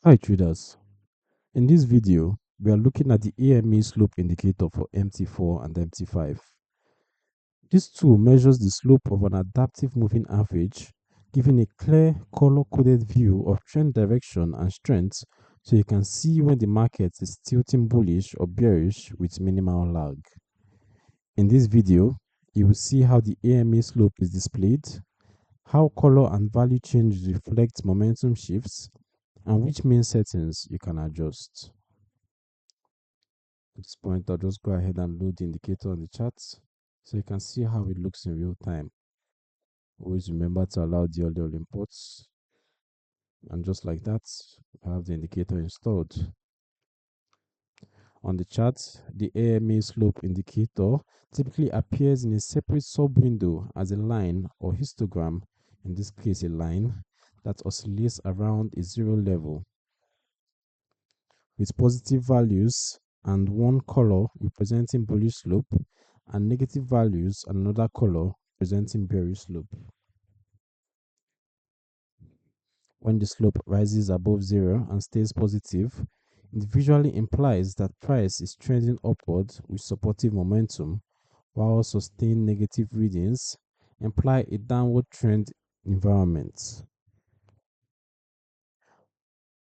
Hi traders, in this video we are looking at the AMA slope indicator for MT4 and MT5. This tool measures the slope of an adaptive moving average, giving a clear color-coded view of trend direction and strength so you can see when the market is tilting bullish or bearish with minimal lag. In this video, you will see how the AMA slope is displayed, how color and value change reflect momentum shifts, and which main settings you can adjust. At this point, I'll just go ahead and load the indicator on the chart so you can see how it looks in real time. Always remember to allow the audio imports. And just like that, I have the indicator installed. On the chart, the AMA slope indicator typically appears in a separate sub-window as a line or histogram, in this case a line, that oscillates around a zero level, with positive values and one color representing bullish slope and negative values and another color representing bearish slope. When the slope rises above zero and stays positive, it visually implies that price is trending upward with supportive momentum, while sustained negative readings imply a downward trend environment.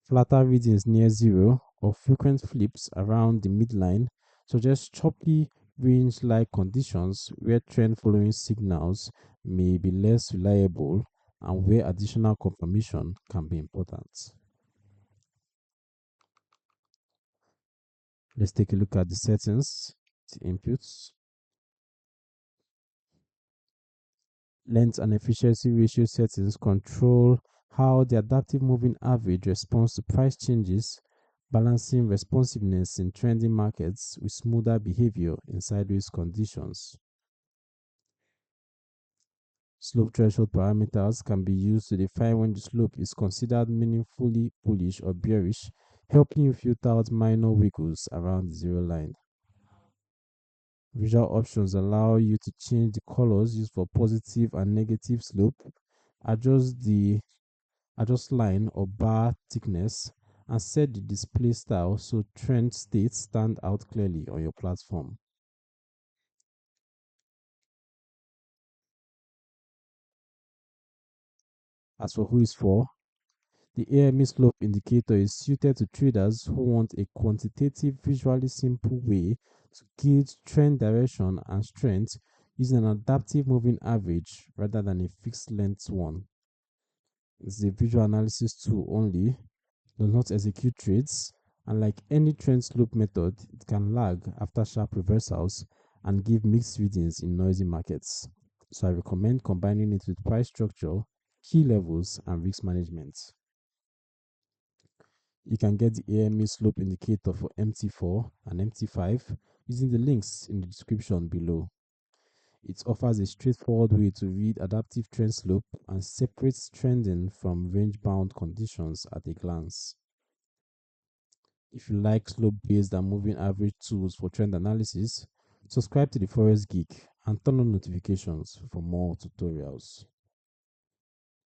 Flatter readings near zero or frequent flips around the midline suggest choppy range-like conditions where trend following signals may be less reliable and where additional confirmation can be important. Let's take a look at the settings, the inputs. Length and efficiency ratio settings control how the adaptive moving average responds to price changes, balancing responsiveness in trending markets with smoother behavior in sideways conditions. Slope threshold parameters can be used to define when the slope is considered meaningfully bullish or bearish, helping you filter out minor wiggles around the zero line. Visual options allow you to change the colors used for positive and negative slope, adjust line or bar thickness, and set the display style so trend states stand out clearly on your platform. As for who is for, the AMA slope indicator is suited to traders who want a quantitative, visually simple way to gauge trend direction and strength using an adaptive moving average rather than a fixed length one. It's a visual analysis tool only, does not execute trades, and like any trend slope method, it can lag after sharp reversals and give mixed readings in noisy markets. So I recommend combining it with price structure, key levels, and risk management. You can get the AMA slope indicator for MT4 and MT5 using the links in the description below. It offers a straightforward way to read adaptive trend slope and separates trending from range-bound conditions at a glance. If you like slope-based and moving average tools for trend analysis, subscribe to the Forex Geek and turn on notifications for more tutorials.